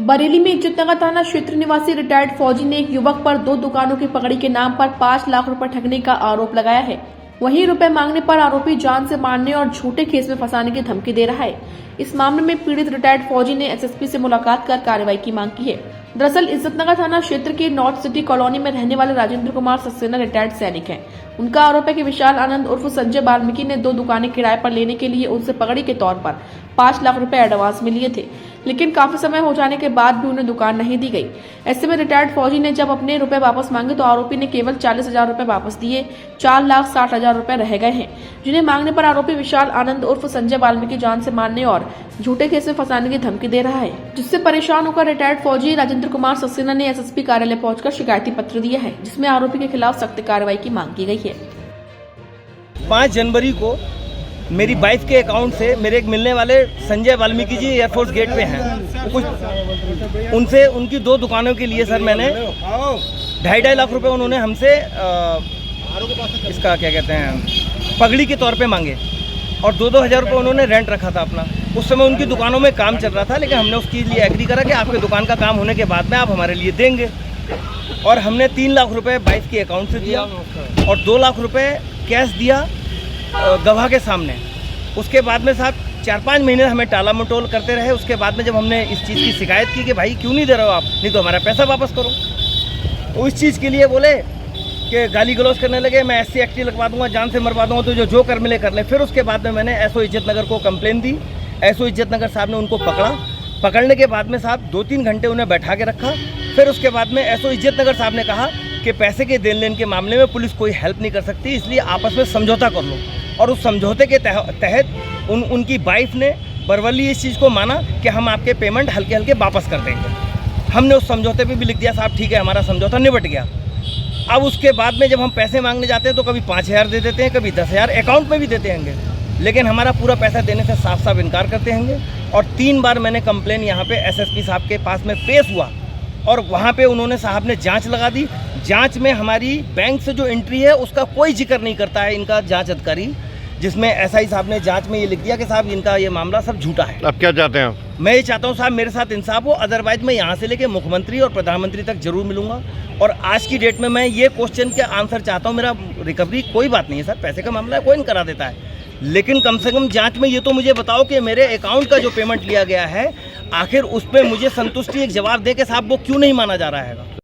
बरेली में इज्जतनगर थाना क्षेत्र निवासी रिटायर्ड फौजी ने एक युवक पर 2 दुकानों की पकड़ी के नाम पर 5 लाख रुपए ठगने का आरोप लगाया है। वहीं रुपए मांगने पर आरोपी जान से मारने और झूठे केस में फंसाने की धमकी दे रहा है। इस मामले में पीड़ित रिटायर्ड फौजी ने एसएसपी से मुलाकात कर कार्रवाई की मांग की है। दरअसल इज्जतनगर थाना क्षेत्र के नॉर्थ सिटी कॉलोनी में रहने वाले राजेंद्र कुमार सक्सेना रिटायर्ड सैनिक हैं। उनका आरोप है कि विशाल आनंद उर्फ संजय वाल्मीकि ने 2 दुकानें किराए पर लेने के लिए उनसे पकड़ी के तौर पर 5 लाख रुपए एडवांस में लिए थे, लेकिन काफी समय हो जाने के बाद भी उन्हें दुकान नहीं दी गई। ऐसे में रिटायर्ड फौजी ने जब अपने रुपए वापस मांगे तो आरोपी ने केवल 40,000 रुपए वापस दिए। 4,60,000 रुपए रह गए हैं, जिन्हें मांगने पर आरोपी विशाल आनंद उर्फ संजय वाल्मीकि जान से मारने और झूठे केस में फंसाने की धमकी दे रहा है, जिससे परेशान होकर रिटायर्ड फौजी राजेंद्र कुमार सक्सेना ने एसएसपी कार्यालय पहुंचकर शिकायती पत्र दिया है, जिसमें आरोपी के खिलाफ सख्त कार्रवाई की मांग की गई है। 5 जनवरी को मेरी वाइफ के अकाउंट से मेरे एक मिलने वाले संजय वाल्मीकि जी एयरफोर्स गेट पे हैं, कुछ उनसे उनकी 2 दुकानों के लिए सर मैंने 2.5 लाख रुपए उन्होंने हमसे इसका क्या कहते हैं पगड़ी के तौर पे मांगे और 2-2 हज़ार रुपये उन्होंने रेंट रखा था अपना। उस समय उनकी दुकानों में काम चल रहा था, लेकिन हमने उसके लिए एग्री करा कि आपके दुकान का काम होने के बाद में आप हमारे लिए देंगे, और हमने 3 लाख रुपए वाइफ के अकाउंट से दिया और 2 लाख रुपए कैश दिया गवाह के सामने। उसके बाद में साहब 4-5 महीने हमें टाला मटोल करते रहे। उसके बाद में जब हमने इस चीज़ की शिकायत की कि भाई क्यों नहीं दे रहे हो आप, नहीं तो हमारा पैसा वापस करो, तो इस चीज़ के लिए बोले कि गाली गलौज करने लगे, मैं SC एक्ट लगवा दूंगा, जान से मरवा दूंगा, तो जो कर मिले कर ले। फिर उसके बाद में मैंने SO इज्जतनगर को कंप्लेन दी। SO इज्जतनगर साहब ने उनको पकड़ने के बाद में साहब 2-3 घंटे उन्हें बैठा के रखा। फिर उसके बाद में SO इज्जतनगर साहब ने कहा कि पैसे के देन लेन के मामले में पुलिस कोई हेल्प नहीं कर सकती, इसलिए आपस में समझौता कर लो। और उस समझौते के तहत उनकी वाइफ ने बरवली इस चीज़ को माना कि हम आपके पेमेंट हल्के हल्के वापस कर देंगे। हमने उस समझौते पे भी लिख दिया साहब ठीक है, हमारा समझौता निपट गया। अब उसके बाद में जब हम पैसे मांगने जाते हैं तो कभी 5,000 दे देते हैं, कभी 10,000 अकाउंट में भी देते हैंगे, लेकिन हमारा पूरा पैसा देने से साफ साफ इनकार करते हैंगे। और 3 बार मैंने कंप्लेन यहाँ पे SSP साहब के पास में पेश हुआ और वहाँ पे उन्होंने साहब ने जांच लगा दी। जांच में हमारी बैंक से जो एंट्री है उसका कोई जिक्र नहीं करता है इनका जांच अधिकारी, जिसमें SI साहब ने जांच में ये लिख दिया कि साहब इनका ये मामला सब झूठा है। अब क्या चाहते हैं? मैं ये चाहता हूँ साहब मेरे साथ इंसाफ हो, अदरवाइज मैं यहाँ से लेके मुख्यमंत्री और प्रधानमंत्री तक जरूर मिलूंगा। और आज की डेट में मैं ये क्वेश्चन के आंसर चाहता हूँ। मेरा रिकवरी कोई बात नहीं है सर, पैसे का मामला है, कोई नहीं करा देता है, लेकिन कम से कम जांच में ये तो मुझे बताओ कि मेरे अकाउंट का जो पेमेंट लिया गया है आखिर उस पर मुझे संतुष्टि एक जवाब दे के साहब वो क्यों नहीं माना जा रहा है।